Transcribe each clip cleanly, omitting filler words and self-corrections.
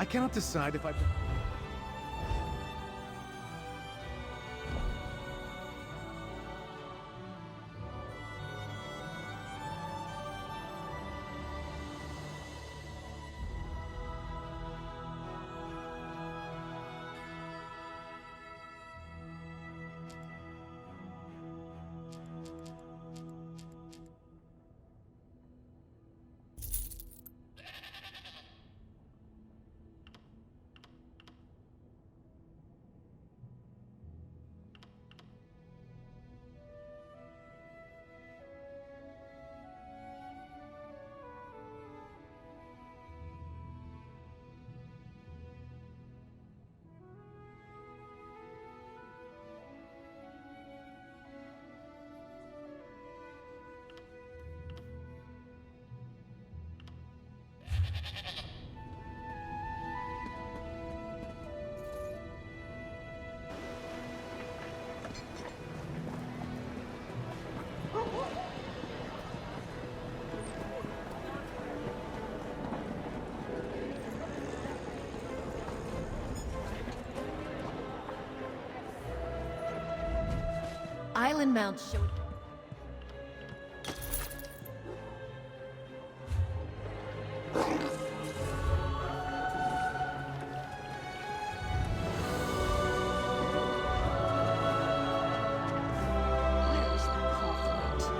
I cannot decide if I... Island Mount show. Where is the conflict?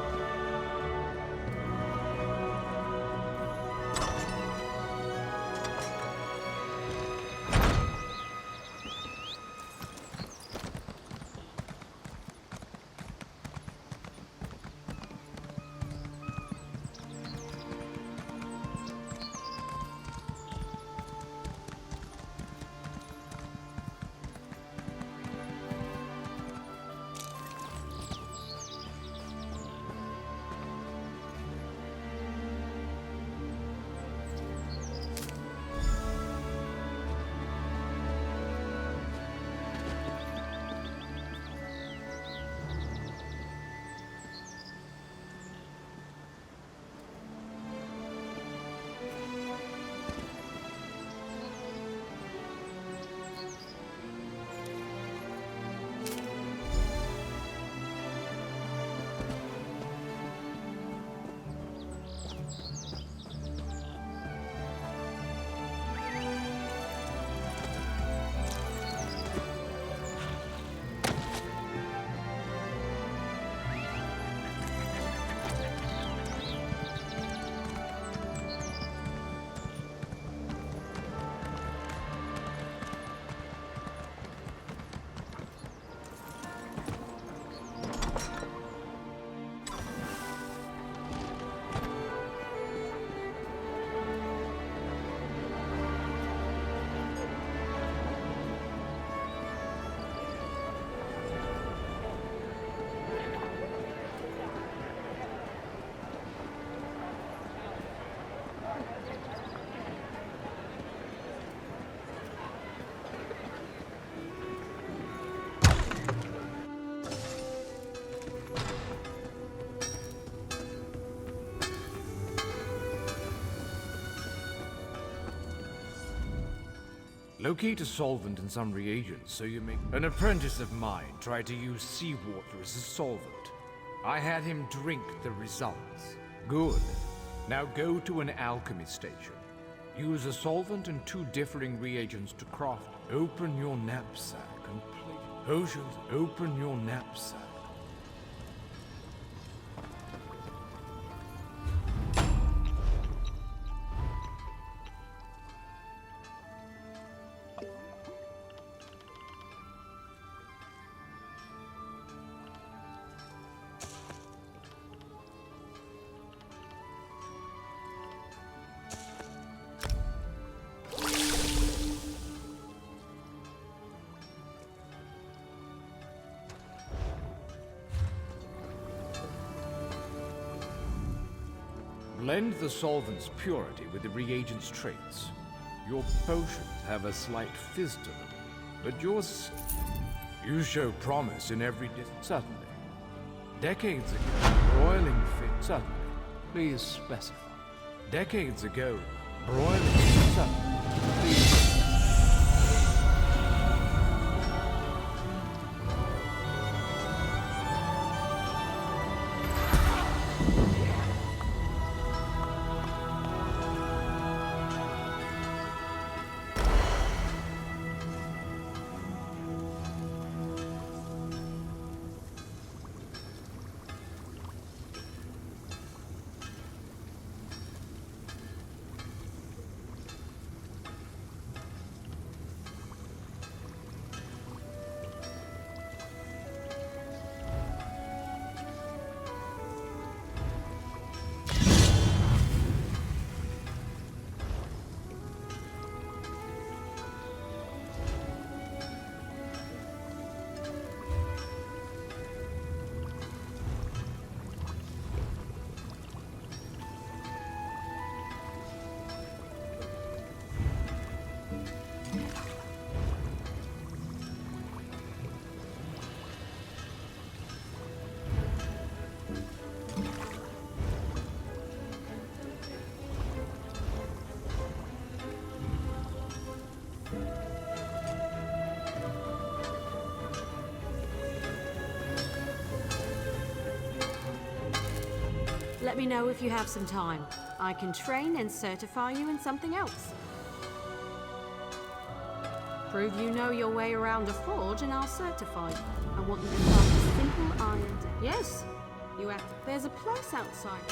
Locate a solvent and some reagents so you make... An apprentice of mine tried to use seawater as a solvent. I had him drink the results. Good. Now go to an alchemy station. Use a solvent and 2 differing reagents to craft. Open your knapsack and place... Potions, open your knapsack. Blend the solvent's purity with the reagent's traits. Your potions have a slight fizz to them, but yours... You show promise in every certainly. Decades ago, broiling fish... Certainly. Please specify. Decades ago, broiling... Certainly. Please... Let me know if you have some time. I can train and certify you in something else. Prove you know your way around a forge and I'll certify you. I want you to craft a simple iron... Yes, you have to... There's a place outside.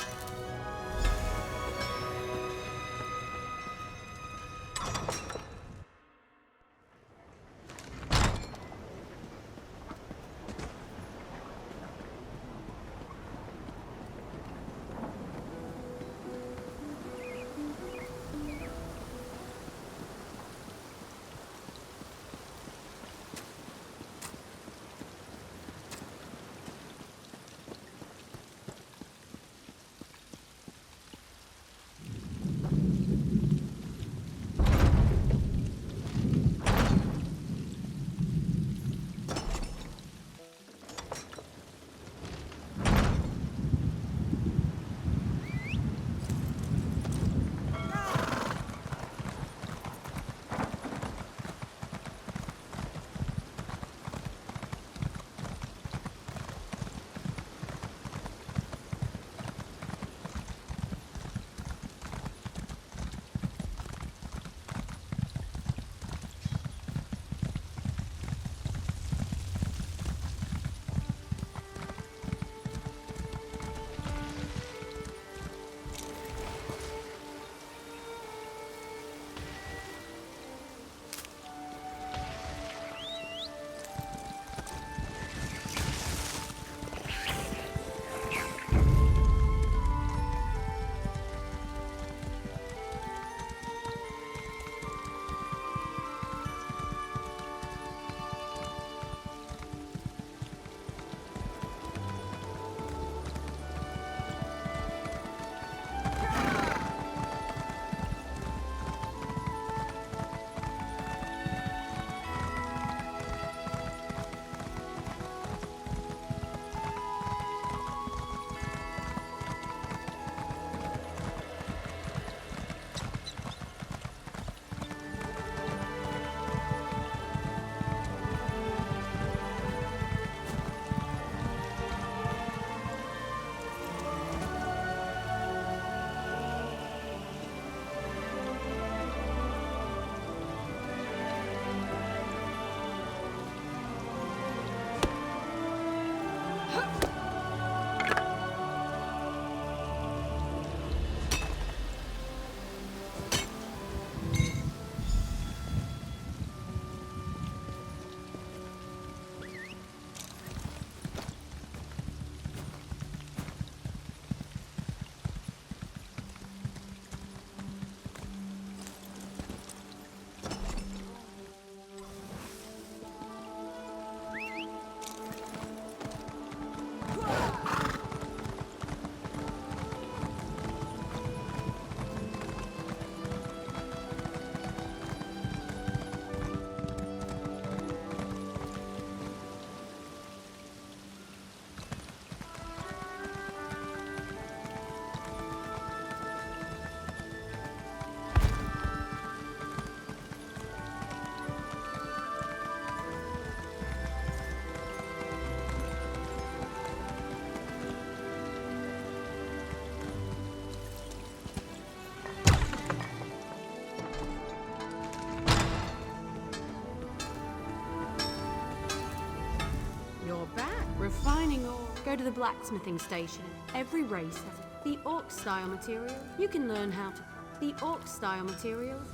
Go to the blacksmithing station. Every race has the orc-style material. You can learn how to... The orc-style materials.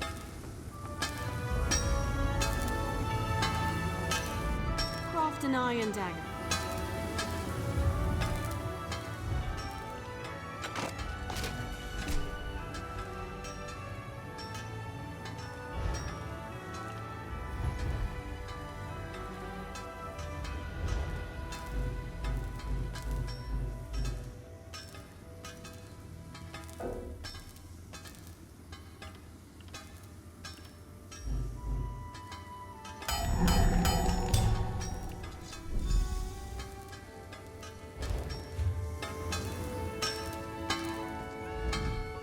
Craft an iron dagger.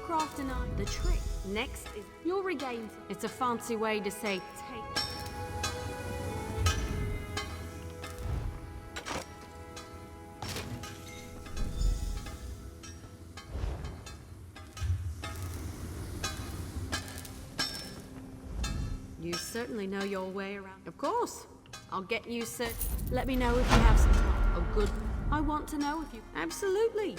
Craft an iron. The trick next is you'll regain. It's a fancy way to say take. You certainly know your way around. Of course. I'll get you set. Let me know if you have some time. Oh, good. I want to know if you... Absolutely.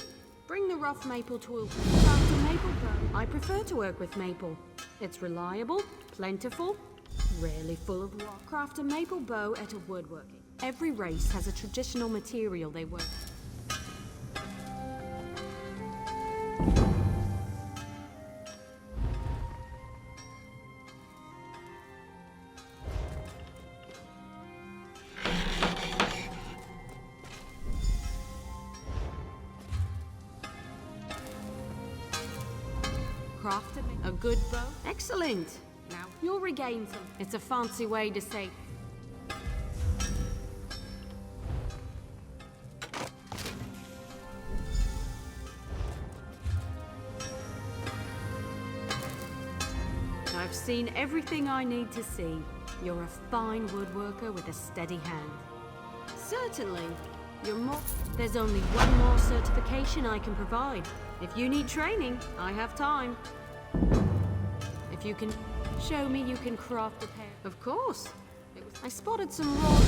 Bring the rough maple tool. Craft a maple bow. I prefer to work with maple. It's reliable, plentiful, rarely full of rot. Craft a maple bow at a woodworking. Every race has a traditional material they work. Craft a good bow. Excellent. Now you'll regain some. It's a fancy way to say. I've seen everything I need to see. You're a fine woodworker with a steady hand. Certainly. You're more... There's only one more certification I can provide. If you need training, I have time. If you can show me you can craft a pair. Of course. I spotted some raw...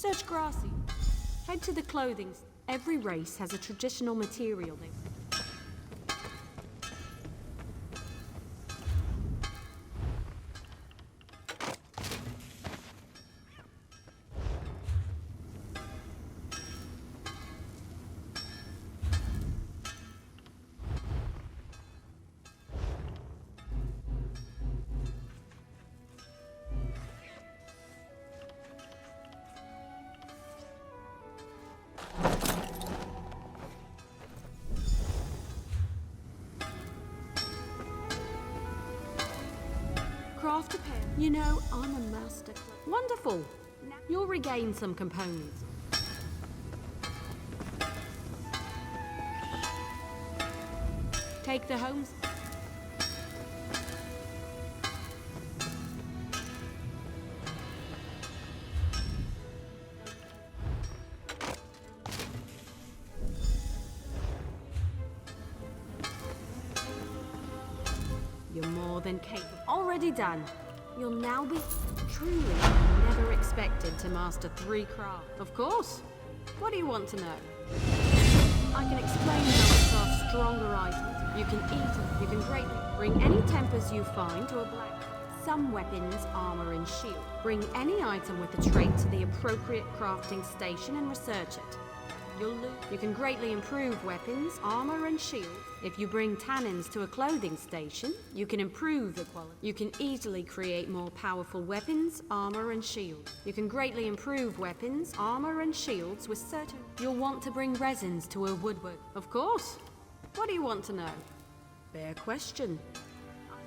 Search grassy. Head to the clothing. Every race has a traditional material they... Craft a pair. You know, I'm a master. Wonderful. Now you'll regain some components. Take the homes. You're more than capable. Already done. You'll now be truly never expected to master 3 crafts. Of course. What do you want to know? I can explain how to craft stronger items. You can eat them. You can greatly bring any tempers you find to a black. Some weapons, armor, and shield. Bring any item with a trait to the appropriate crafting station and research it. You can greatly improve weapons, armor, and shields. If you bring tannins to a clothing station, you can improve the quality. You can easily create more powerful weapons, armor, and shields. You can greatly improve weapons, armor, and shields with certain... You'll want to bring resins to a woodwork. Of course. What do you want to know? Fair question.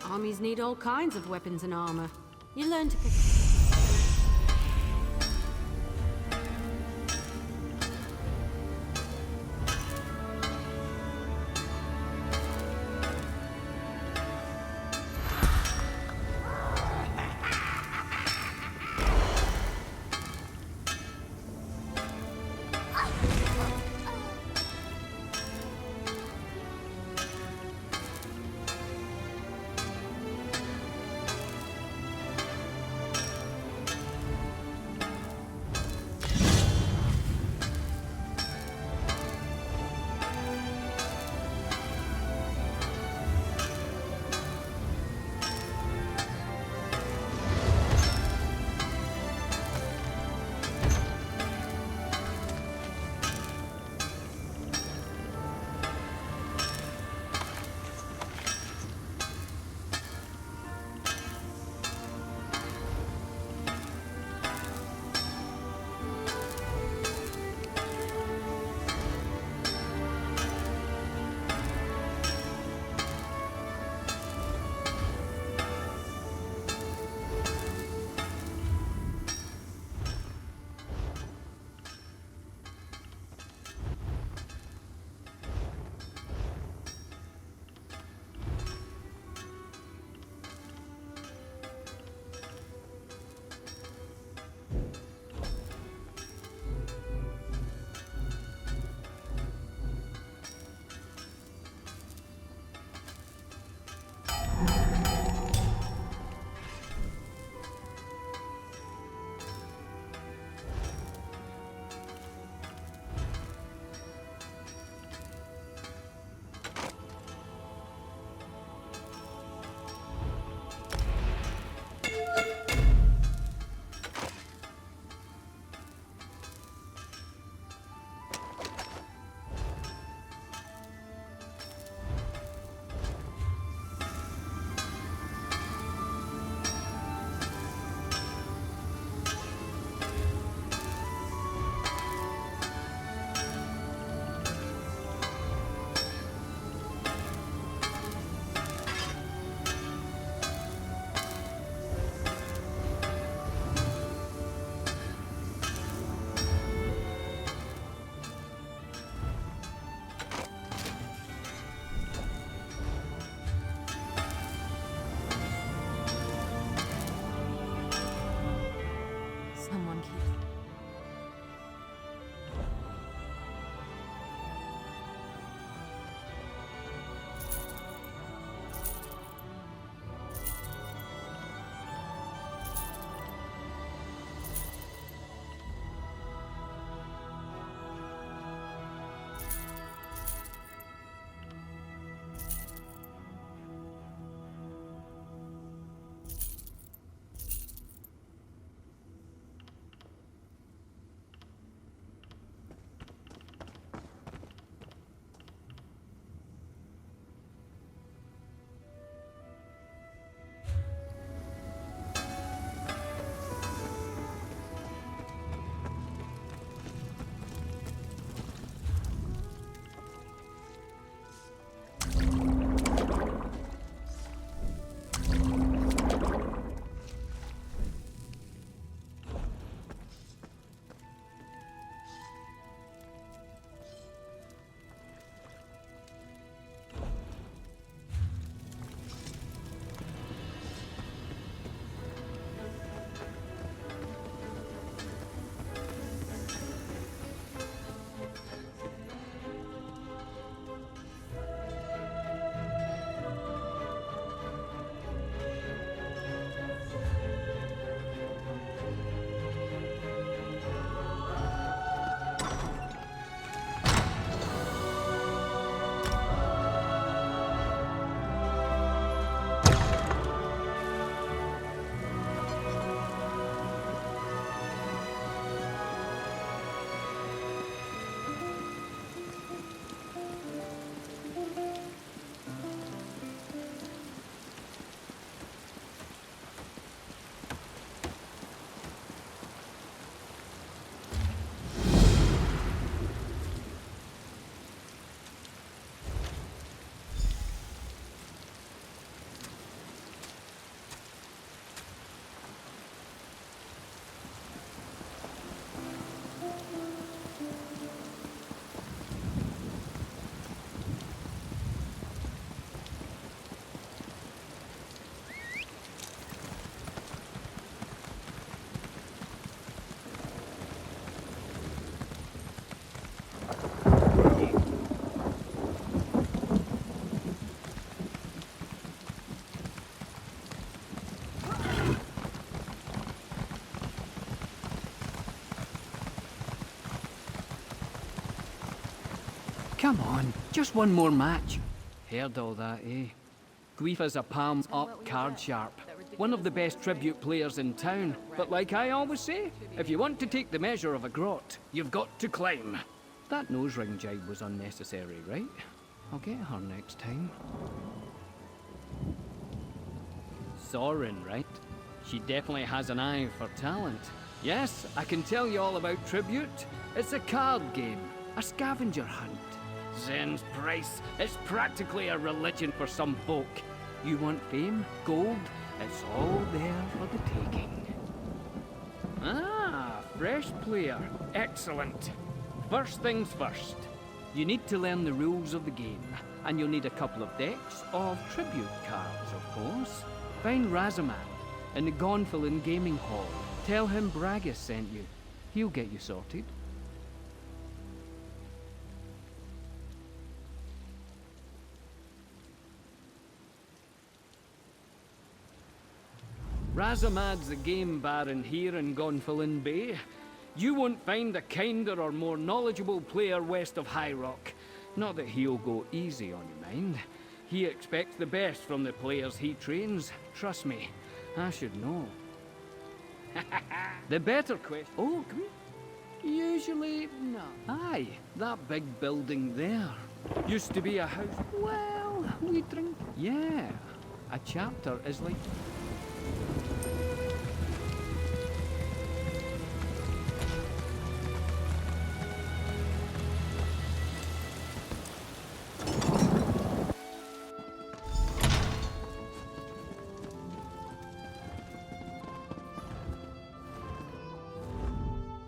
Armies need all kinds of weapons and armor. You learn to pick... Come on, just one more match. Heard all that, eh? Guifa's a palms-up card sharp. One of the best tribute players in town. But like I always say, if you want to take the measure of a grot, you've got to climb. That nose ring jibe was unnecessary, right? I'll get her next time. Sorin, right? She definitely has an eye for talent. Yes, I can tell you all about Tribute. It's a card game, a scavenger hunt. Zen's price, it's practically a religion for some folk. You want fame, gold, it's all there for the taking. Ah, fresh player. Excellent. First things first. You need to learn the rules of the game, and you'll need a couple of decks of tribute cards, of course. Find Razamad in the Gonfalon Gaming Hall. Tell him Bragus sent you. He'll get you sorted. Razamad's the game baron here in Gonfalon Bay. You won't find a kinder or more knowledgeable player west of High Rock. Not that he'll go easy on you, mind. He expects the best from the players he trains. Trust me, I should know. The better question... Oh, come here. Usually, no. Aye, that big building there. Used to be a house... Well, we drink... Yeah, a chapter is like...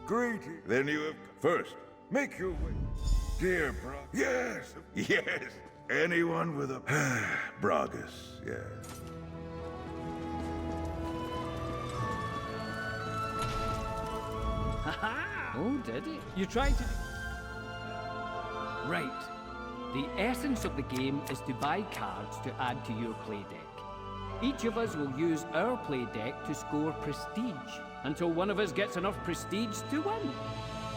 Greetings. Then you have... First, make your way. Dear Brog... Yes, yes. Anyone with a... Bragus, yes. Oh, did it? You tried to... Right. The essence of the game is to buy cards to add to your play deck. Each of us will use our play deck to score prestige, until one of us gets enough prestige to win.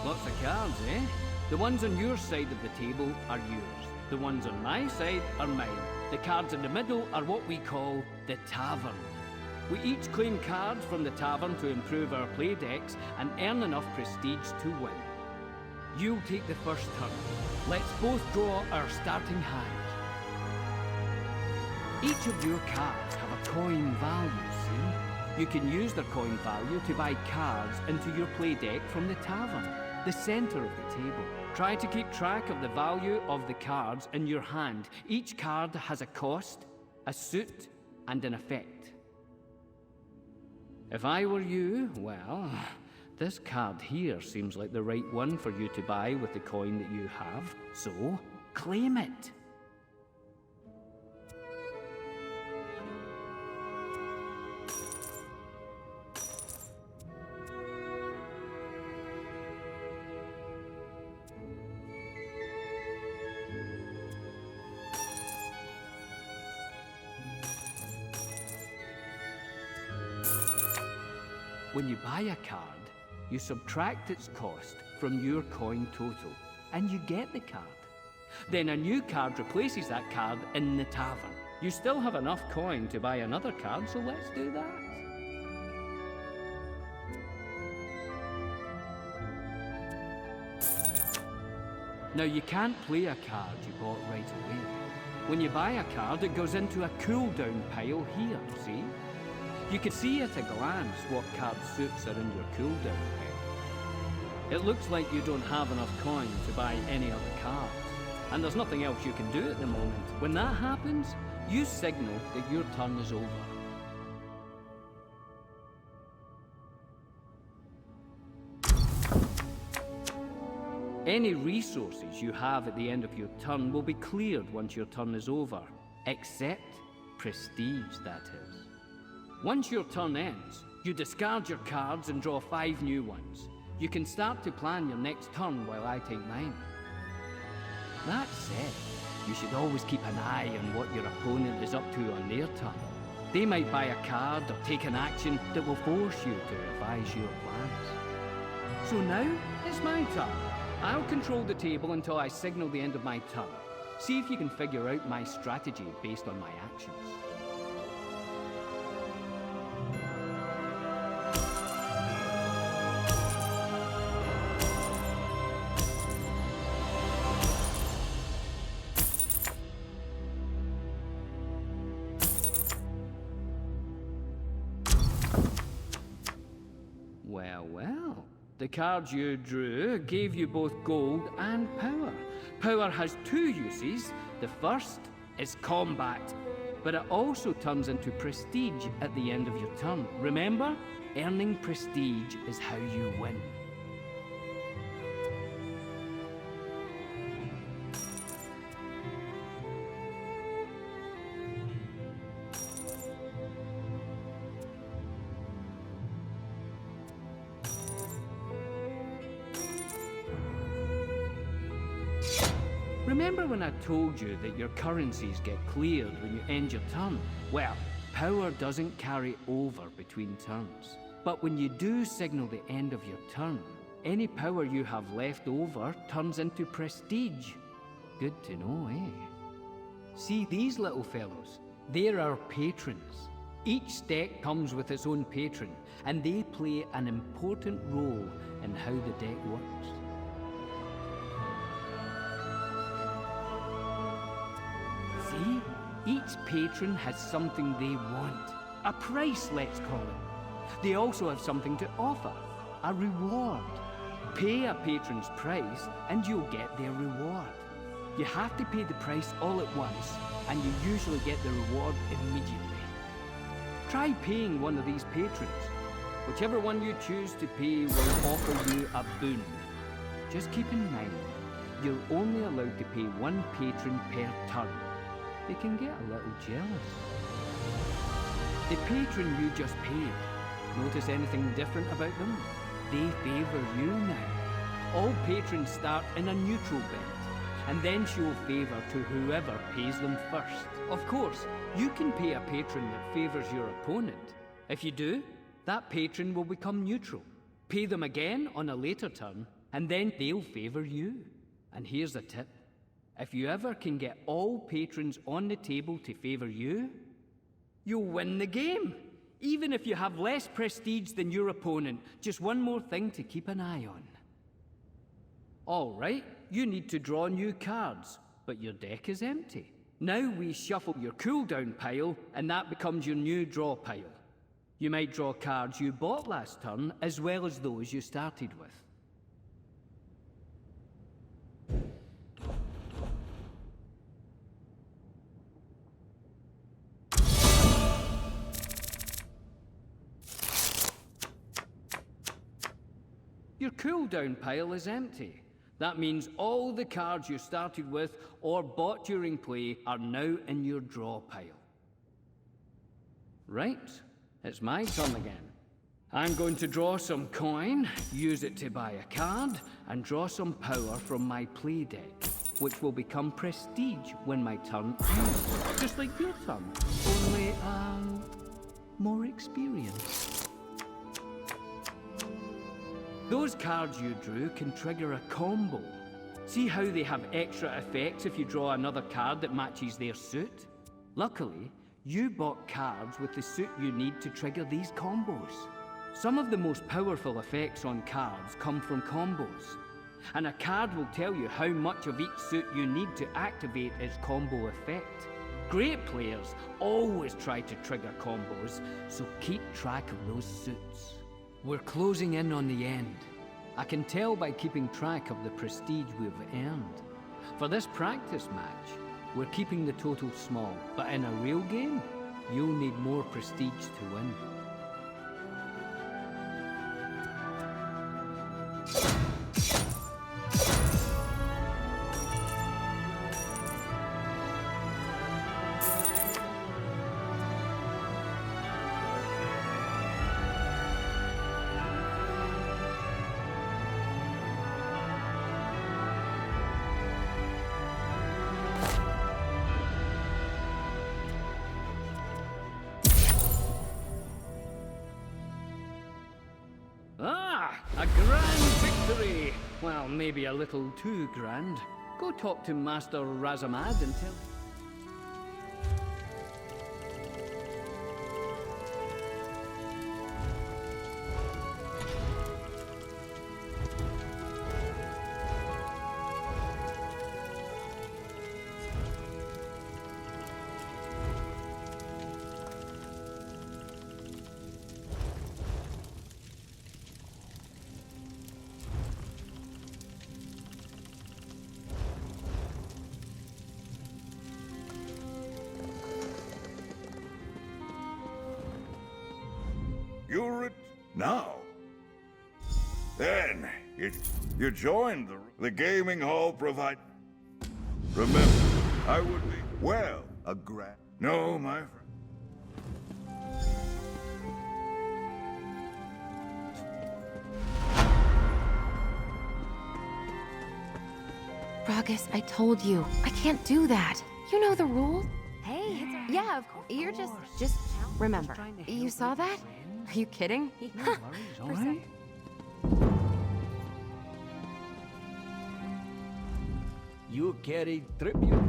Lots of cards, eh? The ones on your side of the table are yours. The ones on my side are mine. The cards in the middle are what we call the tavern. We each claim cards from the tavern to improve our play decks and earn enough prestige to win. You'll take the first turn. Let's both draw our starting hand. Each of your cards have a coin value, see? You can use their coin value to buy cards into your play deck from the tavern, the center of the table. Try to keep track of the value of the cards in your hand. Each card has a cost, a suit, and an effect. If I were you, well, this card here seems like the right one for you to buy with the coin that you have, so claim it. When you buy a card, you subtract its cost from your coin total, and you get the card. Then a new card replaces that card in the tavern. You still have enough coin to buy another card, so let's do that. Now you can't play a card you bought right away. When you buy a card, it goes into a cooldown pile here, see? You can see at a glance what card suits are in your cooldown pile. It looks like you don't have enough coin to buy any other cards, and there's nothing else you can do at the moment. When that happens, you signal that your turn is over. Any resources you have at the end of your turn will be cleared once your turn is over, except prestige, that is. Once your turn ends, you discard your cards and draw 5 new ones. You can start to plan your next turn while I take mine. That said, you should always keep an eye on what your opponent is up to on their turn. They might buy a card or take an action that will force you to revise your plans. So now, it's my turn. I'll control the table until I signal the end of my turn. See if you can figure out my strategy based on my actions. Well, well. The cards you drew gave you both gold and power. Power has two uses. The first is combat, but it also turns into prestige at the end of your turn. Remember, earning prestige is how you win. Remember when I told you that your currencies get cleared when you end your turn? Well, power doesn't carry over between turns. But when you do signal the end of your turn, any power you have left over turns into prestige. Good to know, eh? See these little fellows? They're our patrons. Each deck comes with its own patron, and they play an important role in how the deck works. See? Each patron has something they want. A price, let's call it. They also have something to offer. A reward. Pay a patron's price and you'll get their reward. You have to pay the price all at once, and you usually get the reward immediately. Try paying one of these patrons. Whichever one you choose to pay will offer you a boon. Just keep in mind, you're only allowed to pay one patron per turn. They can get a little jealous. The patron you just paid, notice anything different about them? They favor you now. All patrons start in a neutral bet, and then show favor to whoever pays them first. Of course, you can pay a patron that favors your opponent. If you do, that patron will become neutral. Pay them again on a later turn, and then they'll favor you. And here's a tip. If you ever can get all patrons on the table to favor you, you'll win the game. Even if you have less prestige than your opponent, just one more thing to keep an eye on. All right, you need to draw new cards, but your deck is empty. Now we shuffle your cooldown pile, and that becomes your new draw pile. You might draw cards you bought last turn, as well as those you started with. Your cooldown pile is empty. That means all the cards you started with or bought during play are now in your draw pile. Right, it's my turn again. I'm going to draw some coin, use it to buy a card, and draw some power from my play deck, which will become prestige when my turn ends. Just like your turn, only, more experience. Those cards you drew can trigger a combo. See how they have extra effects if you draw another card that matches their suit? Luckily, you bought cards with the suit you need to trigger these combos. Some of the most powerful effects on cards come from combos, and a card will tell you how much of each suit you need to activate its combo effect. Great players always try to trigger combos, so keep track of those suits. We're closing in on the end. I can tell by keeping track of the prestige we've earned. For this practice match, we're keeping the total small, but in a real game, you'll need more prestige to win. A grand victory! Well, maybe a little too grand. Go talk to Master Razamad and tell... You're now. Then you joined the gaming hall provide. Remember, I would be well a grand. No, my friend. Ragus, I told you. I can't do that. You know the rules. Hey, yeah, of course. You're just remember. You saw that? Are you kidding? No worries, all right? You carried tribute.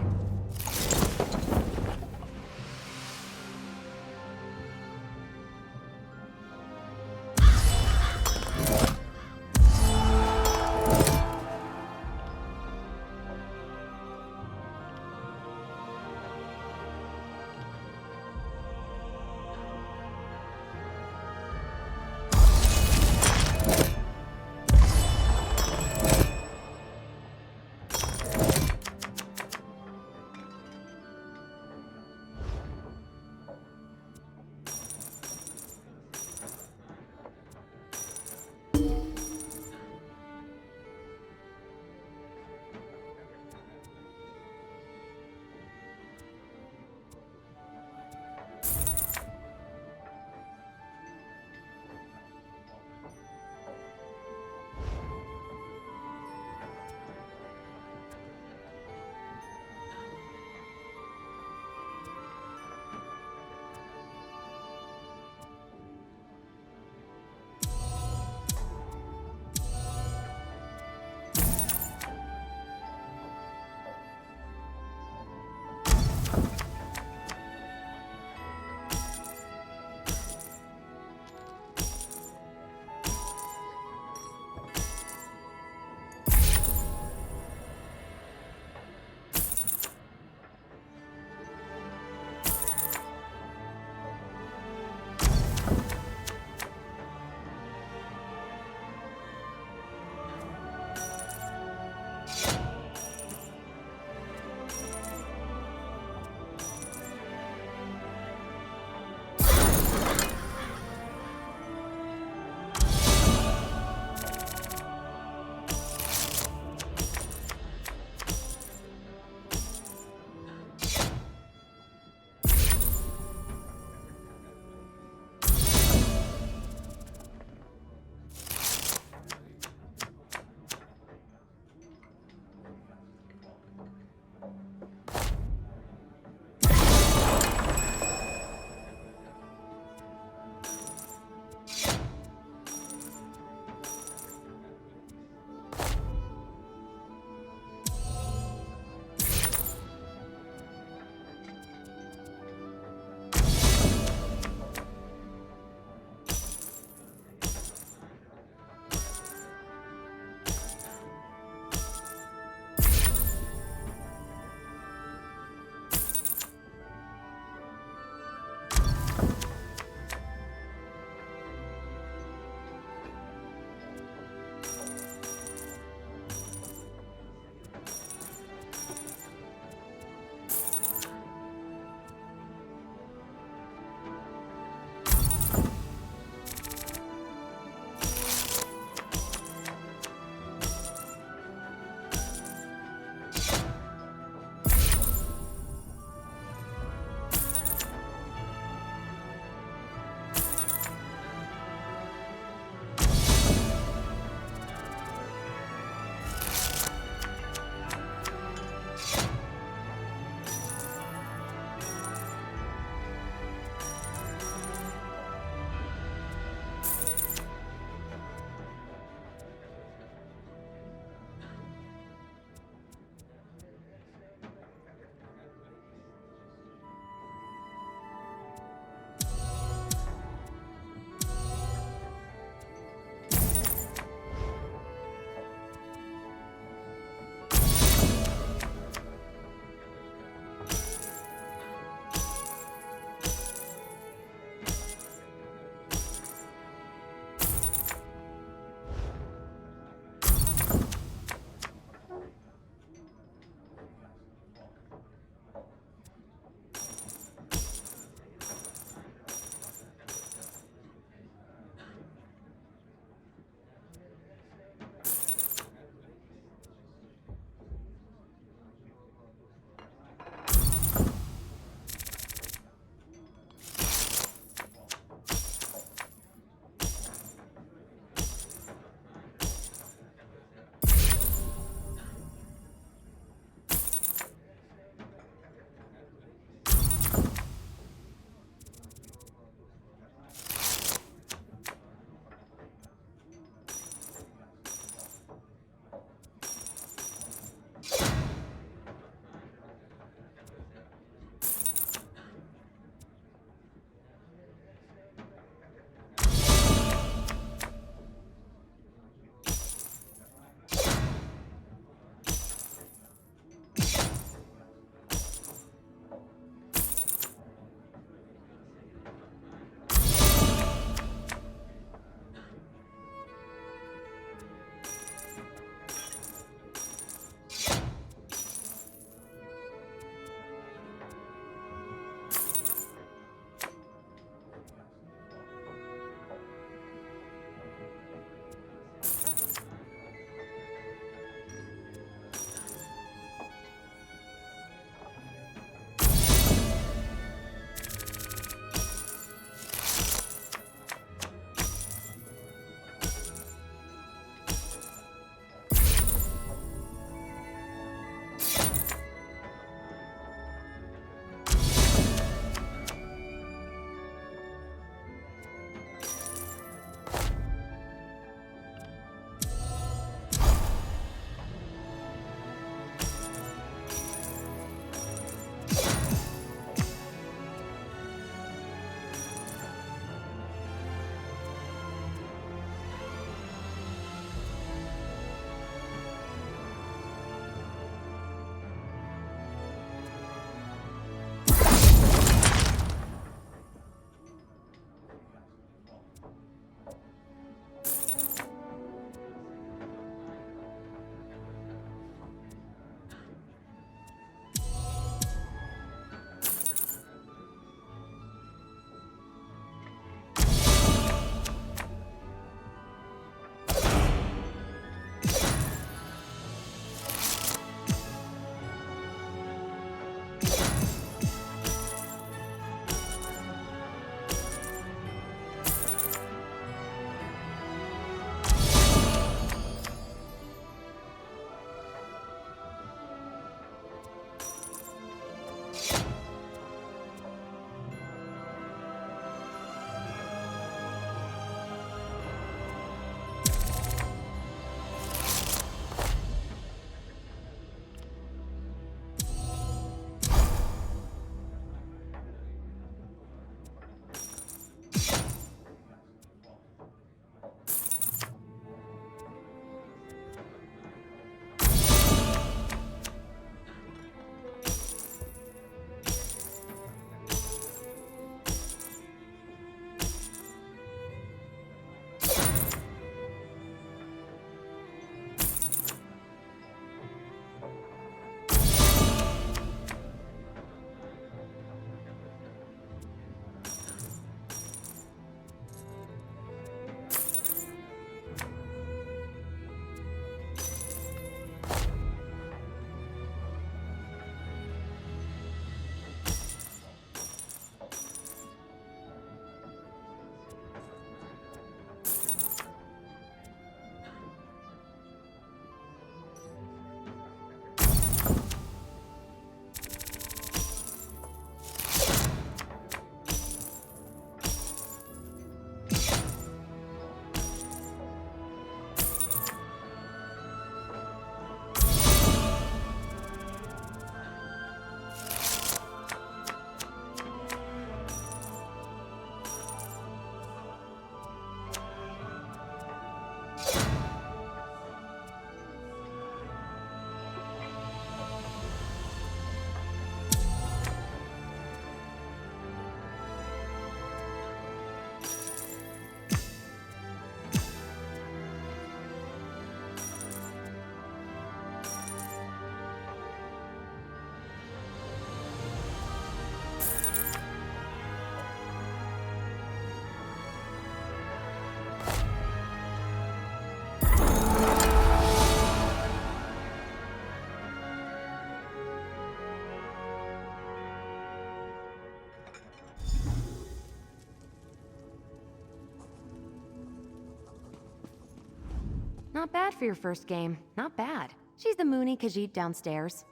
Not bad for your first game. Not bad. She's the Mooney Khajiit downstairs.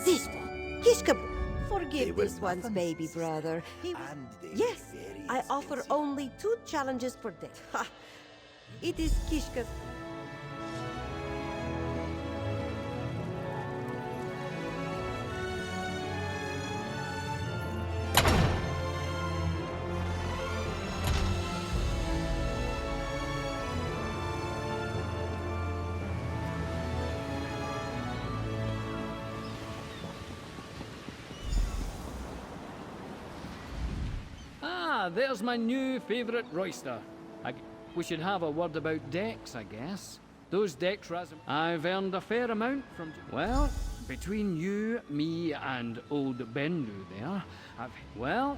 This one, forgive this one's baby brother. Yes, I offer only 2 challenges per day. Ha! It is Kishka. Ah, there's my new favourite roister. We should have a word about decks, I guess. Those decks, I've earned a fair amount from... Well, between you, me, and old Bendu there, if... Welcome.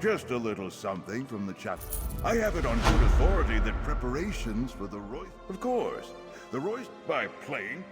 Just a little something from the chap. I have it on good authority that preparations for the Royce... Of course. The Royce... By playing...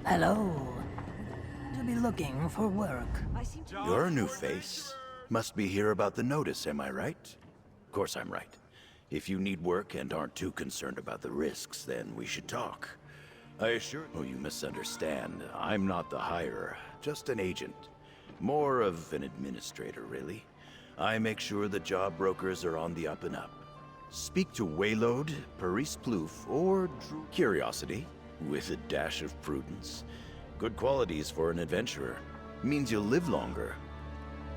Hello. To be looking for work. You're a new face. Must be here about the notice, am I right? Of course I'm right. If you need work and aren't too concerned about the risks, then we should talk. I assure you... Oh, you misunderstand. I'm not the hirer, just an agent. More of an administrator, really. I make sure the job brokers are on the up and up. Speak to Waylode, Paris Plouffe, or Drew Curiosity, with a dash of prudence. Good qualities for an adventurer. Means you'll live longer.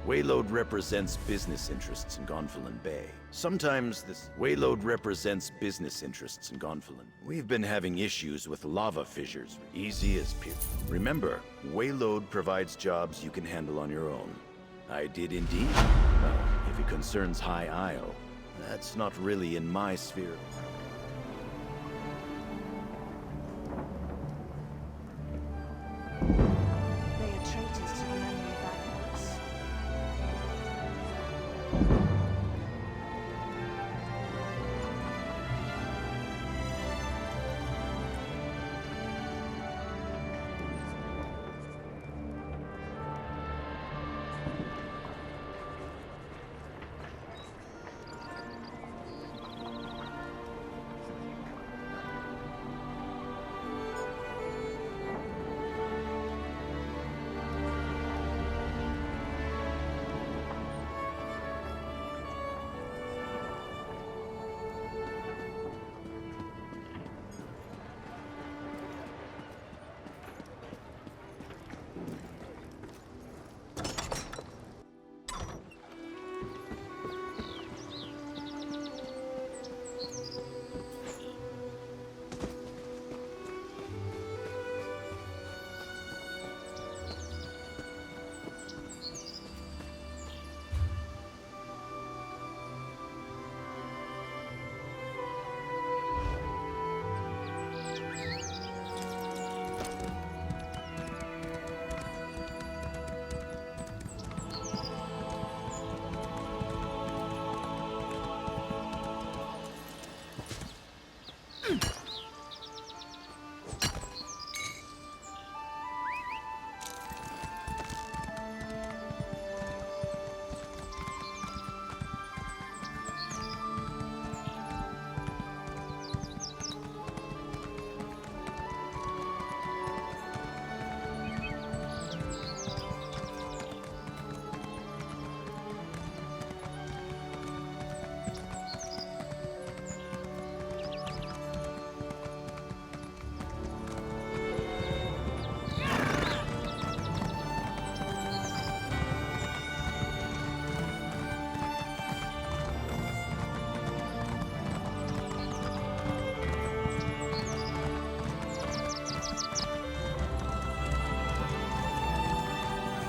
Wayload represents business interests in Gonfalon Bay. Sometimes this Wayload represents business interests in Gonfalon. We've been having issues with lava fissures. Easy as pew. Remember, Wayload provides jobs you can handle on your own. I did indeed. Well, if it concerns High Isle, that's not really in my sphere. They are traitors to the memory of that once.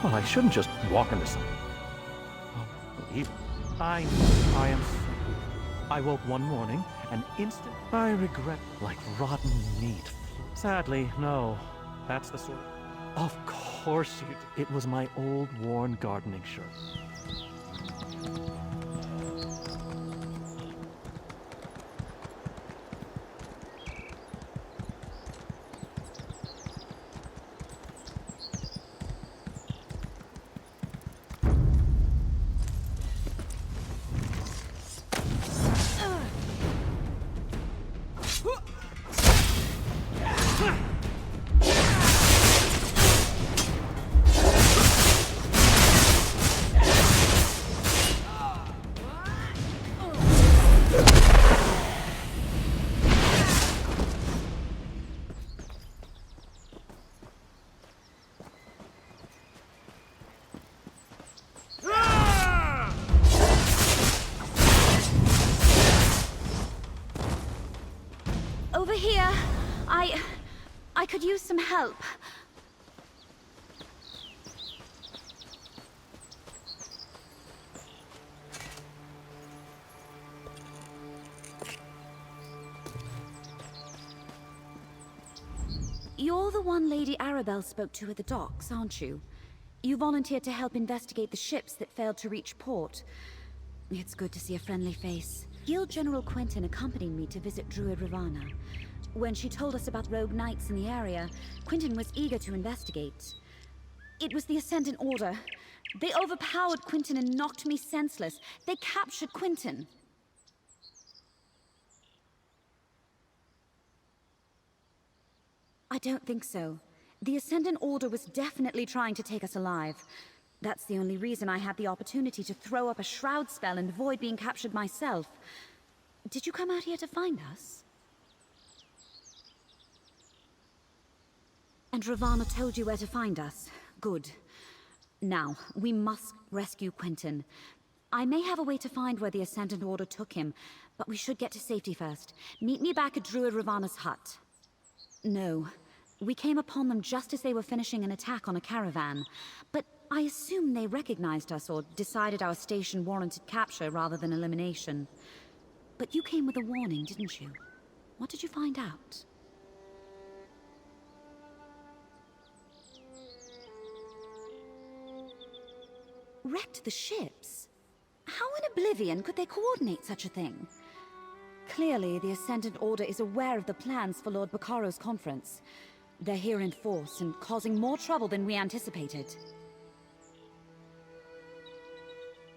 Well, I shouldn't just walk into some... Oh, believe I am... I woke one morning, and instant... I regret like rotten meat. Sadly, no. That's the sort of... Of course you... It was my old, worn gardening shirt. Over here. I could use some help. You're the one Lady Arabelle spoke to at the docks, aren't you? You volunteered to help investigate the ships that failed to reach port. It's good to see a friendly face. Guild General Quentin accompanied me to visit Druid Ravana. When she told us about rogue knights in the area, Quentin was eager to investigate. It was the Ascendant Order. They overpowered Quentin and knocked me senseless. They captured Quentin. I don't think so. The Ascendant Order was definitely trying to take us alive. That's the only reason I had the opportunity to throw up a shroud spell and avoid being captured myself. Did you come out here to find us? And Ravana told you where to find us. Good. Now, we must rescue Quentin. I may have a way to find where the Ascendant Order took him, but we should get to safety first. Meet me back at Druid Ravana's hut. No. We came upon them just as they were finishing an attack on a caravan. But I assume they recognized us or decided our station warranted capture rather than elimination. But you came with a warning, didn't you? What did you find out? Wrecked the ships? How in oblivion could they coordinate such a thing? Clearly, the Ascendant Order is aware of the plans for Lord Baccaro's conference. They're here in force and causing more trouble than we anticipated.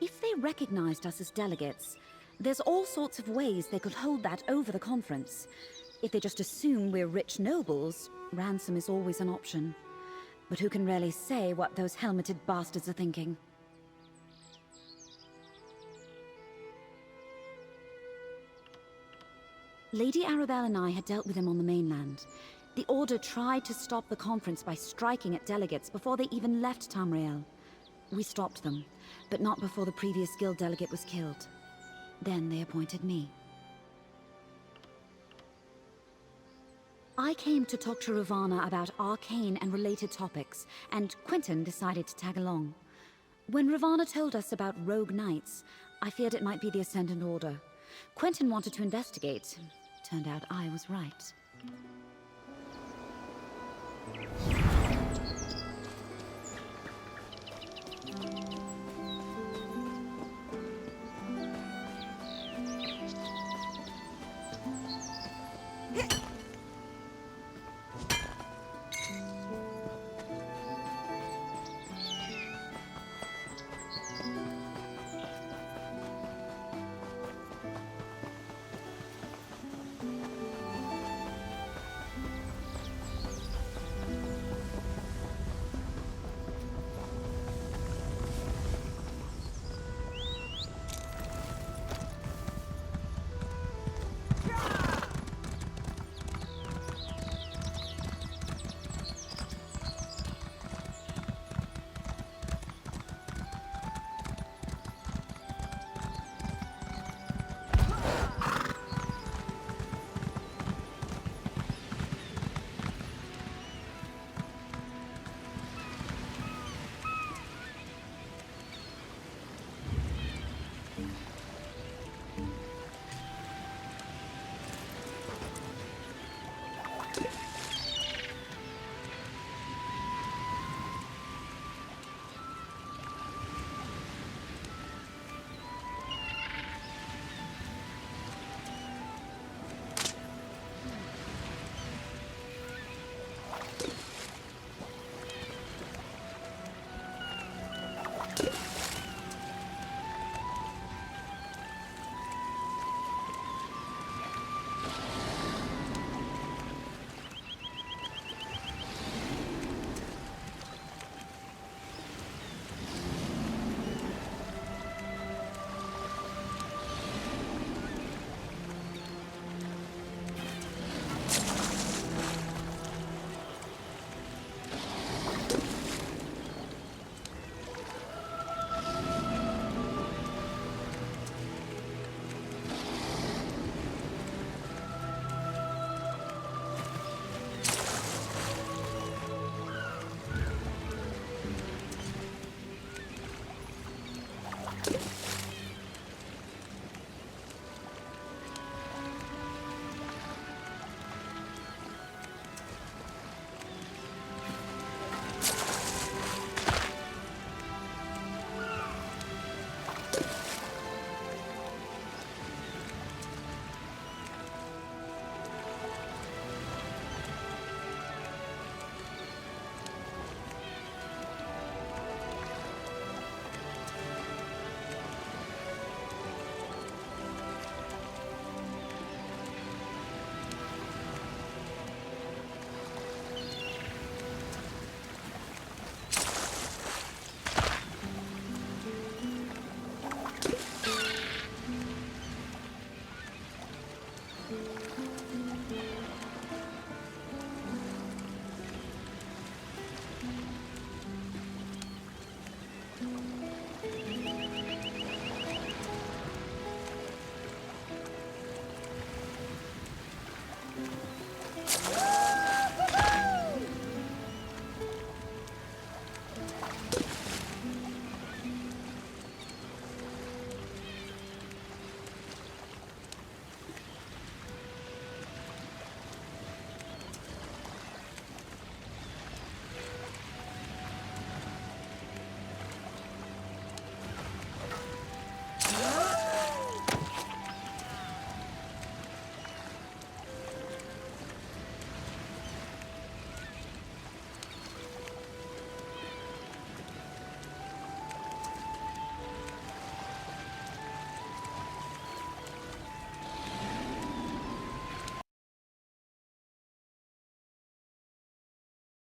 If they recognized us as delegates, there's all sorts of ways they could hold that over the conference. If they just assume we're rich nobles, ransom is always an option. But who can really say what those helmeted bastards are thinking? Lady Arabelle and I had dealt with him on the mainland. The Order tried to stop the conference by striking at delegates before they even left Tamriel. We stopped them, but not before the previous guild delegate was killed. Then they appointed me. I came to talk to Ravana about arcane and related topics, and Quentin decided to tag along. When Ravana told us about rogue knights, I feared it might be the Ascendant Order. Quentin wanted to investigate. Turned out I was right.